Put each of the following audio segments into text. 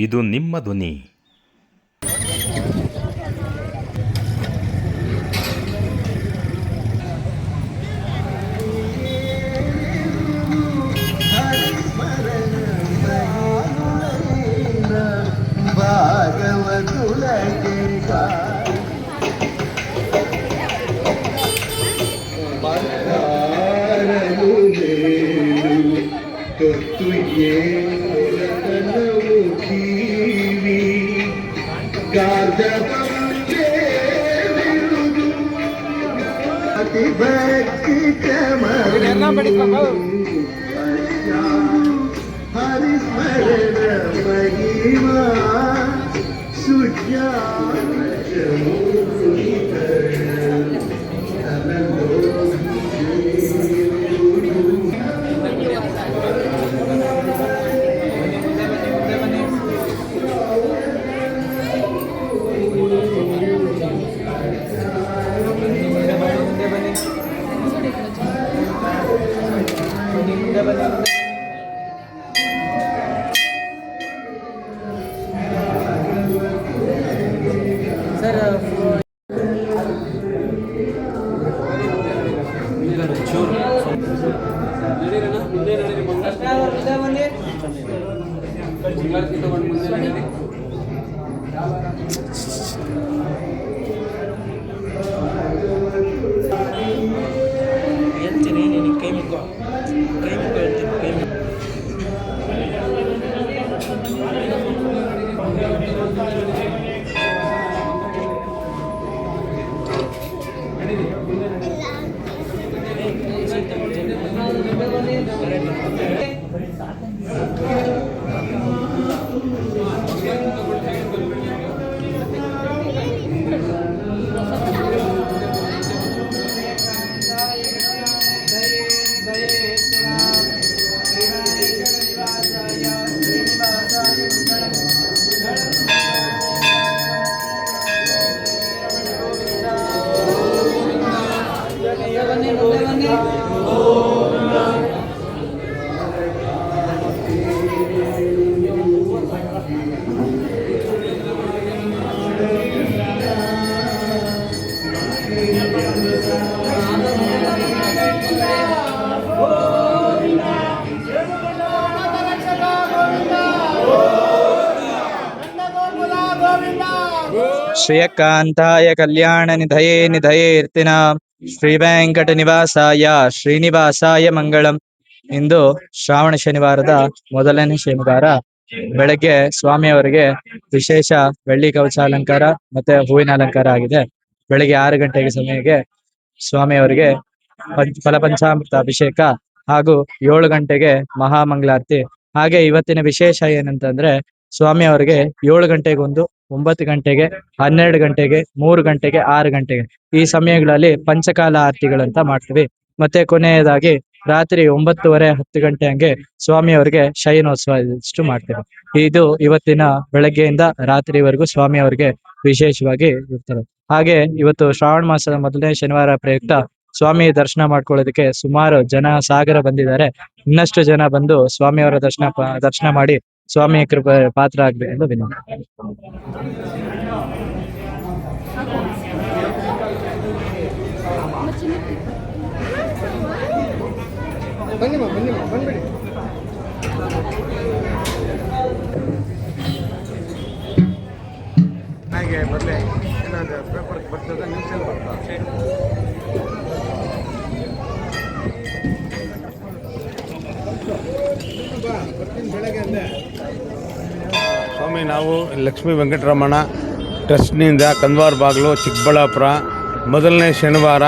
ಇದು ನಿಮ್ಮ ಧ್ವನಿ. ಶ್ರೀಯಕಾಂತಾಯ ಕಲ್ಯಾಣ ನಿಧಯೇ ನಿಧಯೇರ್ತಿನ ಶ್ರೀ ವೆಂಕಟ ನಿವಾಸಾಯ ಶ್ರೀನಿವಾಸಾಯ ಮಂಗಳಂ. ಇಂದು ಶ್ರಾವಣ ಶನಿವಾರದ ಮೊದಲನೇ ಶನಿವಾರ. ಬೆಳಗ್ಗೆ ಸ್ವಾಮಿಯವರಿಗೆ ವಿಶೇಷ ಬೆಳ್ಳಿ ಕವಚಾಲಂಕಾರ ಮತ್ತೆ ಹೂವಿನ ಅಲಂಕಾರ ಆಗಿದೆ. ಬೆಳಗ್ಗೆ 6 ಗಂಟೆಗೆ ಸಮಯಕ್ಕೆ ಸ್ವಾಮಿಯವರಿಗೆ ಫಲಪಂಚಾಮೃತ ಅಭಿಷೇಕ ಹಾಗೂ 7 ಗಂಟೆಗೆ ಮಹಾಮಂಗಳಾರತಿ. ಹಾಗೆ ಇವತ್ತಿನ ವಿಶೇಷ ಏನಂತಂದ್ರೆ ಸ್ವಾಮಿಯವರಿಗೆ 7 ಗಂಟೆಗೊಂದು, 9 ಗಂಟೆಗೆ, 12 ಗಂಟೆಗೆ, 3 ಗಂಟೆಗೆ, 6 ಗಂಟೆಗೆ ಈ ಸಮಯಗಳಲ್ಲಿ ಪಂಚಕಾಲ ಆರತಿಗಳಂತ ಮಾಡ್ತೀವಿ. ಮತ್ತೆ ಕೊನೆಯದಾಗಿ ರಾತ್ರಿ 9:30, 10 ಗಂಟೆ ಹಂಗೆ ಸ್ವಾಮಿಯವರಿಗೆ ಶಯನೋತ್ಸವ ಇಷ್ಟು ಮಾಡ್ತೇವೆ. ಇದು ಇವತ್ತಿನ ಬೆಳಗ್ಗೆಯಿಂದ ರಾತ್ರಿವರೆಗೂ ಸ್ವಾಮಿಯವರಿಗೆ ವಿಶೇಷವಾಗಿ ಇರ್ತಾರೆ. ಹಾಗೆ ಇವತ್ತು ಶ್ರಾವಣ ಮಾಸದ ಮೊದಲನೇ ಶನಿವಾರ ಪ್ರಯುಕ್ತ ಸ್ವಾಮಿ ದರ್ಶನ ಮಾಡ್ಕೊಳ್ಳೋದಕ್ಕೆ ಸುಮಾರು ಜನ ಸಾಗರ ಬಂದಿದ್ದಾರೆ. ಇನ್ನಷ್ಟು ಜನ ಬಂದು ಸ್ವಾಮಿಯವರ ದರ್ಶನ ಮಾಡಿ ಸ್ವಾಮಿಯ ಕೃಪೆ ಪಾತ್ರ ಆಗ್ಬೇಕು ಎಂದು ವಿನಂತಿ. ಬಂದ್ಬಿಡಿ. ಹಾಗೆ ಬರಲಿ ಏನಾದ್ರು ಪೇಪರ್ ಬರ್ತದೆ, ನ್ಯೂಸಲ್ಲಿ ಬರ್ತದೆ. ಸ್ವಾಮಿ, ನಾವು ಲಕ್ಷ್ಮೀ ವೆಂಕಟರಮಣ ಟ್ರಸ್ಟ್ನಿಂದ ಕಂದವಾರ ಬಾಗಿಲು ಚಿಕ್ಕಬಳ್ಳಾಪುರ ಮೊದಲನೇ ಶನಿವಾರ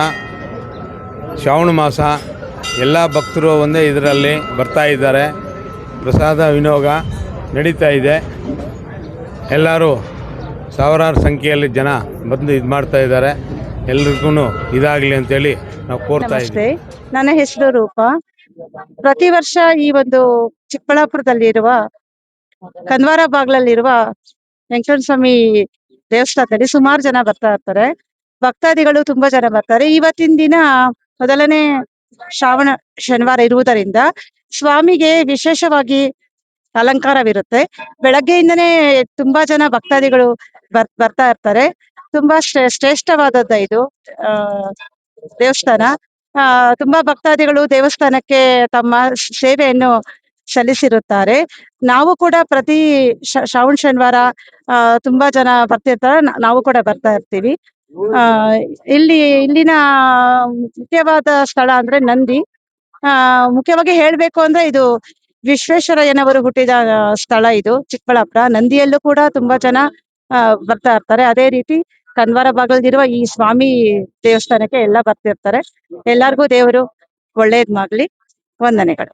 ಶ್ರಾವಣ ಮಾಸ ಎಲ್ಲ ಭಕ್ತರು ಒಂದೇ ಇದರಲ್ಲಿ ಬರ್ತಾ ಇದ್ದಾರೆ. ಪ್ರಸಾದ ವಿನಿಯೋಗ ನಡೀತಾ ಇದೆ. ಎಲ್ಲರೂ ಸಾವಿರಾರು ಸಂಖ್ಯೆಯಲ್ಲಿ ಜನ ಬಂದು ಇದು ಮಾಡ್ತಾ ಇದ್ದಾರೆ. ಎಲ್ರಿಗೂ ಇದಾಗಲಿ ಅಂತೇಳಿ ನಾವು ಕೋರ್ತಾ ಇದ್ದೀವಿ. ನನ್ನ ಹೆಸರು ರೂಪ. ಪ್ರತಿ ವರ್ಷ ಈ ಒಂದು ಚಿಕ್ಕಬಳ್ಳಾಪುರದಲ್ಲಿರುವ ಕಂದವಾರ ಬಾಗ್ಲಲ್ಲಿರುವ ವೆಂಕಟೇಶ್ವರ ಸ್ವಾಮಿ ದೇವಸ್ಥಾನದಲ್ಲಿ ಸುಮಾರು ಜನ ಬರ್ತಾ ಇರ್ತಾರೆ. ಭಕ್ತಾದಿಗಳು ತುಂಬಾ ಜನ ಬರ್ತಾರೆ. ಇವತ್ತಿನ ದಿನ ಮೊದಲನೇ ಶ್ರಾವಣ ಶನಿವಾರ ಇರುವುದರಿಂದ ಸ್ವಾಮಿಗೆ ವಿಶೇಷವಾಗಿ ಅಲಂಕಾರವಿರುತ್ತೆ. ಬೆಳಗ್ಗೆಯಿಂದನೇ ತುಂಬಾ ಜನ ಭಕ್ತಾದಿಗಳು ಬರ್ತಾ ಇರ್ತಾರೆ. ತುಂಬಾ ಶ್ರೇಷ್ಠವಾದದ್ದು ಇದು ಆ ದೇವಸ್ಥಾನ. ತುಂಬಾ ಭಕ್ತಾದಿಗಳು ದೇವಸ್ಥಾನಕ್ಕೆ ತಮ್ಮ ಸೇವೆಯನ್ನು ಸಲ್ಲಿಸಿರುತ್ತಾರೆ. ನಾವು ಕೂಡ ಪ್ರತಿ ಶ್ರಾವಣ ಶನಿವಾರ ತುಂಬಾ ಜನ ಬರ್ತಿರ್ತಾರೆ. ನಾವು ಕೂಡ ಬರ್ತಾ ಇರ್ತೀವಿ. ಇಲ್ಲಿನ ಮುಖ್ಯವಾದ ಸ್ಥಳ ಅಂದ್ರೆ ನಂದಿ. ಮುಖ್ಯವಾಗಿ ಹೇಳ್ಬೇಕು ಅಂದ್ರೆ ಇದು ವಿಶ್ವೇಶ್ವರಯ್ಯನವರು ಹುಟ್ಟಿದ ಸ್ಥಳ ಇದು ಚಿಕ್ಕಬಳ್ಳಾಪುರ. ನಂದಿಯಲ್ಲೂ ಕೂಡ ತುಂಬಾ ಜನ ಬರ್ತಾ ಇರ್ತಾರೆ. ಅದೇ ರೀತಿ ಕನ್ವಾರ ಭಾಗದಲ್ಲಿರುವ ಈ ಸ್ವಾಮಿ ದೇವಸ್ಥಾನಕ್ಕೆ ಎಲ್ಲ ಬರ್ತಿರ್ತಾರೆ. ಎಲ್ಲಾರ್ಗೂ ದೇವರು ಒಳ್ಳೇದ್ ಮಾಡ್ಲಿ. ವಂದನೆಗಳು.